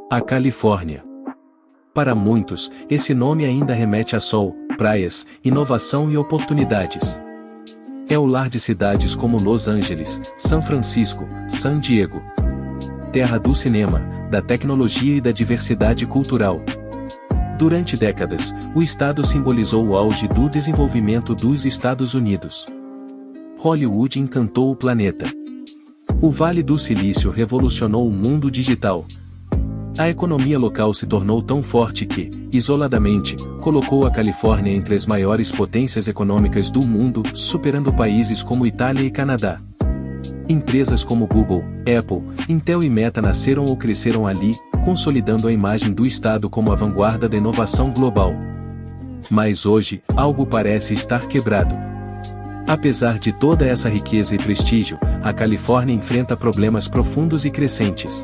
A Califórnia. Para muitos, esse nome ainda remete a sol, praias, inovação e oportunidades. É o lar de cidades como Los Angeles, São Francisco, San Diego. Terra do cinema, da tecnologia e da diversidade cultural. Durante décadas, o estado simbolizou o auge do desenvolvimento dos Estados Unidos. Hollywood encantou o planeta. O Vale do Silício revolucionou o mundo digital. A economia local se tornou tão forte que, isoladamente, colocou a Califórnia entre as maiores potências econômicas do mundo, superando países como Itália e Canadá. Empresas como Google, Apple, Intel e Meta nasceram ou cresceram ali, consolidando a imagem do estado como a vanguarda da inovação global. Mas hoje, algo parece estar quebrado. Apesar de toda essa riqueza e prestígio, a Califórnia enfrenta problemas profundos e crescentes.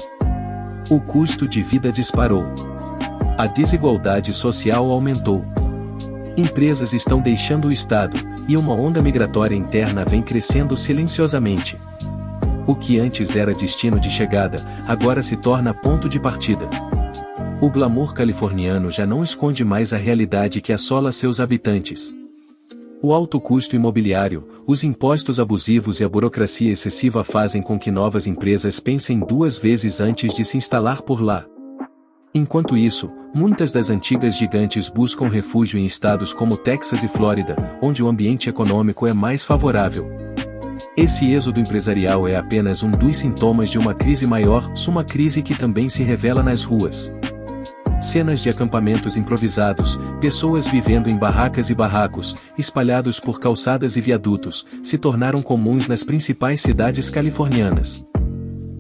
O custo de vida disparou. A desigualdade social aumentou. Empresas estão deixando o estado, e uma onda migratória interna vem crescendo silenciosamente. O que antes era destino de chegada, agora se torna ponto de partida. O glamour californiano já não esconde mais a realidade que assola seus habitantes. O alto custo imobiliário, os impostos abusivos e a burocracia excessiva fazem com que novas empresas pensem duas vezes antes de se instalar por lá. Enquanto isso, muitas das antigas gigantes buscam refúgio em estados como Texas e Flórida, onde o ambiente econômico é mais favorável. Esse êxodo empresarial é apenas um dos sintomas de uma crise maior, uma crise que também se revela nas ruas. Cenas de acampamentos improvisados, pessoas vivendo em barracas e barracos, espalhados por calçadas e viadutos, se tornaram comuns nas principais cidades californianas.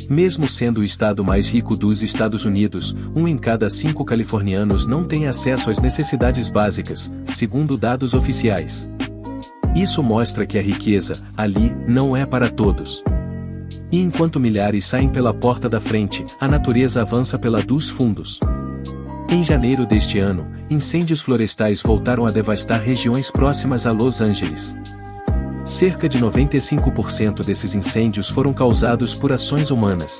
Mesmo sendo o estado mais rico dos Estados Unidos, 1 em cada 5 californianos não tem acesso às necessidades básicas, segundo dados oficiais. Isso mostra que a riqueza, ali, não é para todos. E enquanto milhares saem pela porta da frente, a natureza avança pela dos fundos. Em janeiro deste ano, incêndios florestais voltaram a devastar regiões próximas a Los Angeles. Cerca de 95% desses incêndios foram causados por ações humanas.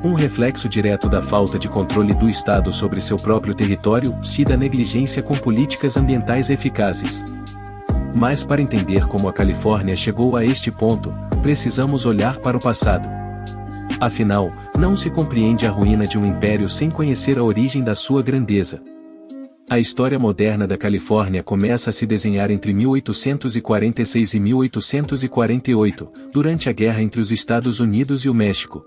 Um reflexo direto da falta de controle do Estado sobre seu próprio território e da negligência com políticas ambientais eficazes. Mas para entender como a Califórnia chegou a este ponto, precisamos olhar para o passado. Afinal, não se compreende a ruína de um império sem conhecer a origem da sua grandeza. A história moderna da Califórnia começa a se desenhar entre 1846 e 1848, durante a guerra entre os Estados Unidos e o México.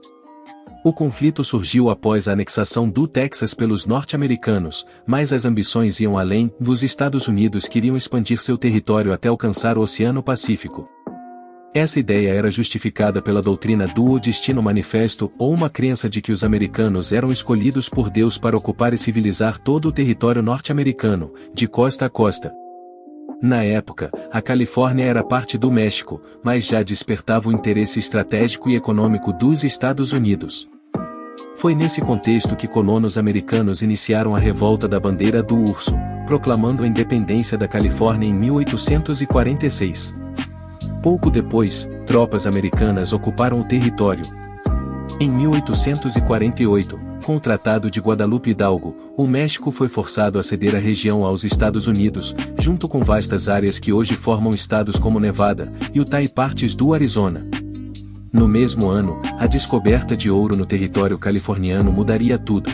O conflito surgiu após a anexação do Texas pelos norte-americanos, mas as ambições iam além. Os Estados Unidos queriam expandir seu território até alcançar o Oceano Pacífico. Essa ideia era justificada pela doutrina do Destino Manifesto, ou uma crença de que os americanos eram escolhidos por Deus para ocupar e civilizar todo o território norte-americano, de costa a costa. Na época, a Califórnia era parte do México, mas já despertava o interesse estratégico e econômico dos Estados Unidos. Foi nesse contexto que colonos americanos iniciaram a Revolta da Bandeira do Urso, proclamando a independência da Califórnia em 1846. Pouco depois, tropas americanas ocuparam o território. Em 1848, com o Tratado de Guadalupe Hidalgo, o México foi forçado a ceder a região aos Estados Unidos, junto com vastas áreas que hoje formam estados como Nevada, Utah e partes do Arizona. No mesmo ano, a descoberta de ouro no território californiano mudaria tudo.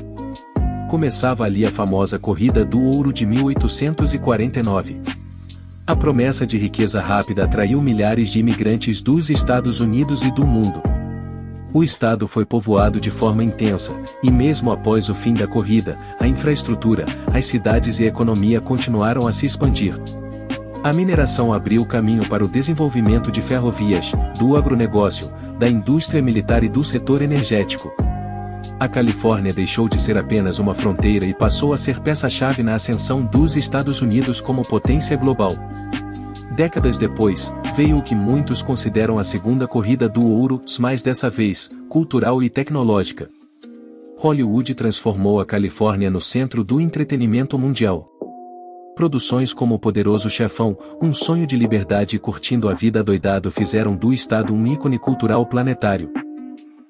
Começava ali a famosa Corrida do Ouro de 1849. A promessa de riqueza rápida atraiu milhares de imigrantes dos Estados Unidos e do mundo. O estado foi povoado de forma intensa, e mesmo após o fim da corrida, a infraestrutura, as cidades e a economia continuaram a se expandir. A mineração abriu caminho para o desenvolvimento de ferrovias, do agronegócio, da indústria militar e do setor energético. A Califórnia deixou de ser apenas uma fronteira e passou a ser peça-chave na ascensão dos Estados Unidos como potência global. Décadas depois, veio o que muitos consideram a segunda corrida do ouro, mas dessa vez, cultural e tecnológica. Hollywood transformou a Califórnia no centro do entretenimento mundial. Produções como O Poderoso Chefão, Um Sonho de Liberdade e Curtindo a Vida Adoidado fizeram do estado um ícone cultural planetário.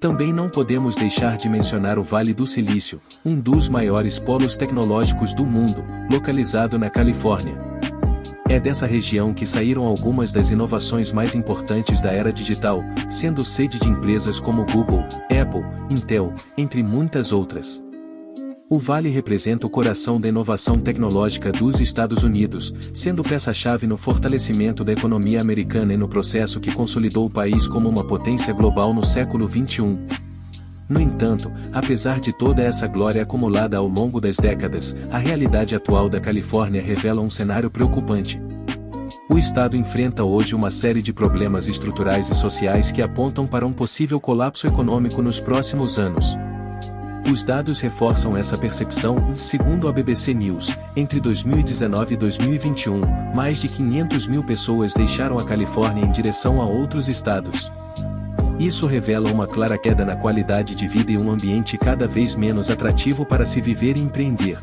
Também não podemos deixar de mencionar o Vale do Silício, um dos maiores polos tecnológicos do mundo, localizado na Califórnia. É dessa região que saíram algumas das inovações mais importantes da era digital, sendo sede de empresas como Google, Apple, Intel, entre muitas outras. O Vale representa o coração da inovação tecnológica dos Estados Unidos, sendo peça-chave no fortalecimento da economia americana e no processo que consolidou o país como uma potência global no século XXI. No entanto, apesar de toda essa glória acumulada ao longo das décadas, a realidade atual da Califórnia revela um cenário preocupante. O estado enfrenta hoje uma série de problemas estruturais e sociais que apontam para um possível colapso econômico nos próximos anos. Os dados reforçam essa percepção. Segundo a BBC News, entre 2019 e 2021, mais de 500 mil pessoas deixaram a Califórnia em direção a outros estados. Isso revela uma clara queda na qualidade de vida e um ambiente cada vez menos atrativo para se viver e empreender.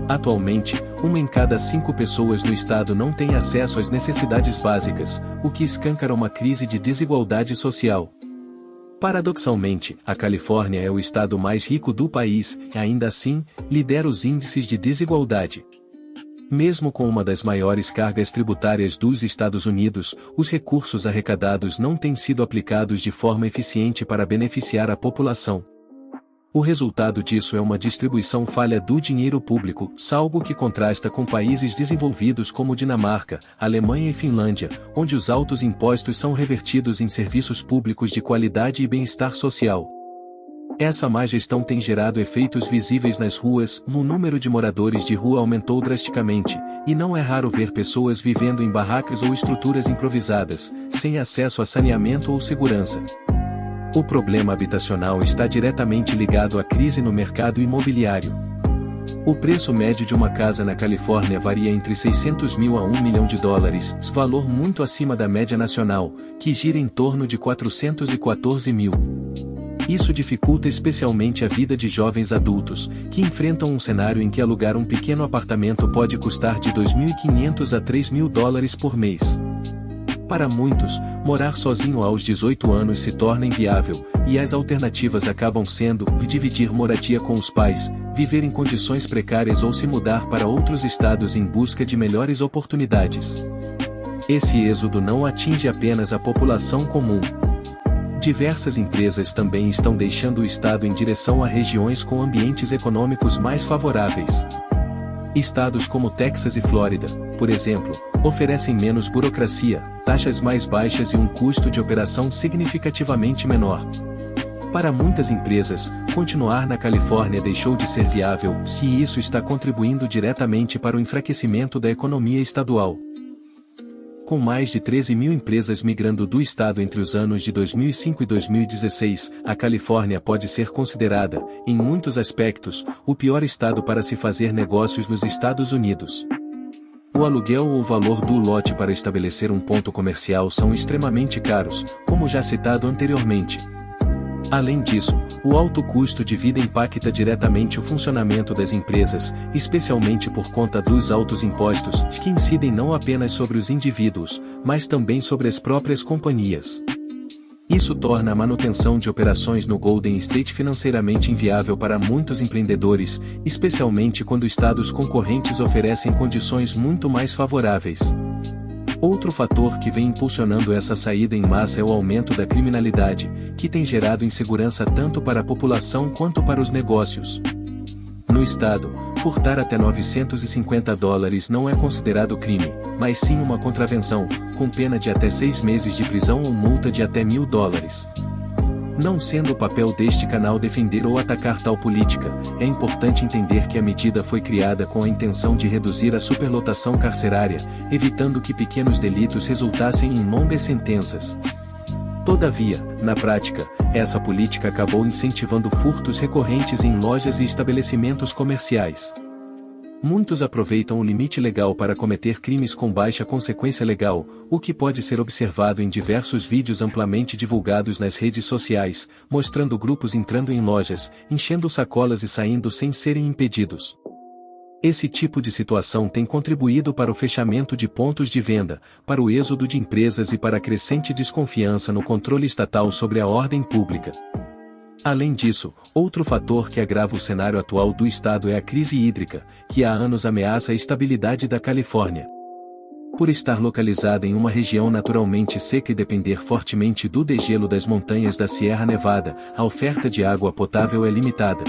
Atualmente, 1 em cada 5 pessoas no estado não tem acesso às necessidades básicas, o que escancara uma crise de desigualdade social. Paradoxalmente, a Califórnia é o estado mais rico do país e, ainda assim, lidera os índices de desigualdade. Mesmo com uma das maiores cargas tributárias dos Estados Unidos, os recursos arrecadados não têm sido aplicados de forma eficiente para beneficiar a população. O resultado disso é uma distribuição falha do dinheiro público, algo que contrasta com países desenvolvidos como Dinamarca, Alemanha e Finlândia, onde os altos impostos são revertidos em serviços públicos de qualidade e bem-estar social. Essa má gestão tem gerado efeitos visíveis nas ruas. O número de moradores de rua aumentou drasticamente, e não é raro ver pessoas vivendo em barracas ou estruturas improvisadas, sem acesso a saneamento ou segurança. O problema habitacional está diretamente ligado à crise no mercado imobiliário. O preço médio de uma casa na Califórnia varia entre 600 mil a $1 milhão, valor muito acima da média nacional, que gira em torno de 414 mil. Isso dificulta especialmente a vida de jovens adultos, que enfrentam um cenário em que alugar um pequeno apartamento pode custar de $2.500 a $3.000 por mês. Para muitos, morar sozinho aos 18 anos se torna inviável, e as alternativas acabam sendo dividir moradia com os pais, viver em condições precárias ou se mudar para outros estados em busca de melhores oportunidades. Esse êxodo não atinge apenas a população comum. Diversas empresas também estão deixando o estado em direção a regiões com ambientes econômicos mais favoráveis. Estados como Texas e Flórida, por exemplo, oferecem menos burocracia, taxas mais baixas e um custo de operação significativamente menor. Para muitas empresas, continuar na Califórnia deixou de ser viável, e isso está contribuindo diretamente para o enfraquecimento da economia estadual. Com mais de 13 mil empresas migrando do estado entre os anos de 2005 e 2016, a Califórnia pode ser considerada, em muitos aspectos, o pior estado para se fazer negócios nos Estados Unidos. O aluguel ou o valor do lote para estabelecer um ponto comercial são extremamente caros, como já citado anteriormente. Além disso, o alto custo de vida impacta diretamente o funcionamento das empresas, especialmente por conta dos altos impostos, que incidem não apenas sobre os indivíduos, mas também sobre as próprias companhias. Isso torna a manutenção de operações no Golden State financeiramente inviável para muitos empreendedores, especialmente quando estados concorrentes oferecem condições muito mais favoráveis. Outro fator que vem impulsionando essa saída em massa é o aumento da criminalidade, que tem gerado insegurança tanto para a população quanto para os negócios. No estado, furtar até $950 não é considerado crime, mas sim uma contravenção, com pena de até 6 meses de prisão ou multa de até $1.000. Não sendo o papel deste canal defender ou atacar tal política, é importante entender que a medida foi criada com a intenção de reduzir a superlotação carcerária, evitando que pequenos delitos resultassem em longas sentenças. Todavia, na prática, essa política acabou incentivando furtos recorrentes em lojas e estabelecimentos comerciais. Muitos aproveitam o limite legal para cometer crimes com baixa consequência legal, o que pode ser observado em diversos vídeos amplamente divulgados nas redes sociais, mostrando grupos entrando em lojas, enchendo sacolas e saindo sem serem impedidos. Esse tipo de situação tem contribuído para o fechamento de pontos de venda, para o êxodo de empresas e para a crescente desconfiança no controle estatal sobre a ordem pública. Além disso, outro fator que agrava o cenário atual do estado é a crise hídrica, que há anos ameaça a estabilidade da Califórnia. Por estar localizada em uma região naturalmente seca e depender fortemente do degelo das montanhas da Sierra Nevada, a oferta de água potável é limitada.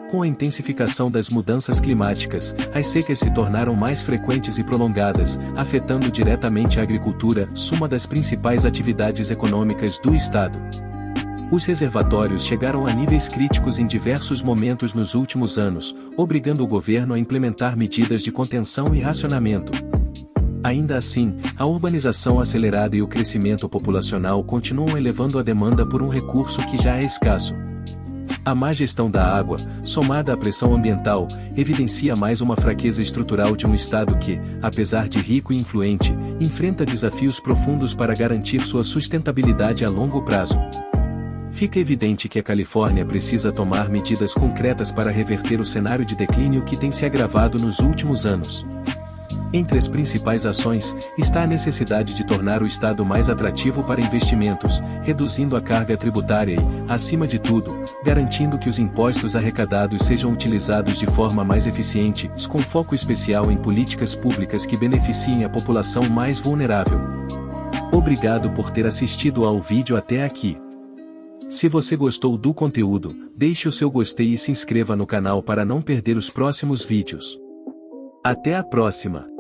Com a intensificação das mudanças climáticas, as secas se tornaram mais frequentes e prolongadas, afetando diretamente a agricultura, uma das principais atividades econômicas do estado. Os reservatórios chegaram a níveis críticos em diversos momentos nos últimos anos, obrigando o governo a implementar medidas de contenção e racionamento. Ainda assim, a urbanização acelerada e o crescimento populacional continuam elevando a demanda por um recurso que já é escasso. A má gestão da água, somada à pressão ambiental, evidencia mais uma fraqueza estrutural de um Estado que, apesar de rico e influente, enfrenta desafios profundos para garantir sua sustentabilidade a longo prazo. Fica evidente que a Califórnia precisa tomar medidas concretas para reverter o cenário de declínio que tem se agravado nos últimos anos. Entre as principais ações, está a necessidade de tornar o estado mais atrativo para investimentos, reduzindo a carga tributária e, acima de tudo, garantindo que os impostos arrecadados sejam utilizados de forma mais eficiente, com foco especial em políticas públicas que beneficiem a população mais vulnerável. Obrigado por ter assistido ao vídeo até aqui. Se você gostou do conteúdo, deixe o seu gostei e se inscreva no canal para não perder os próximos vídeos. Até a próxima!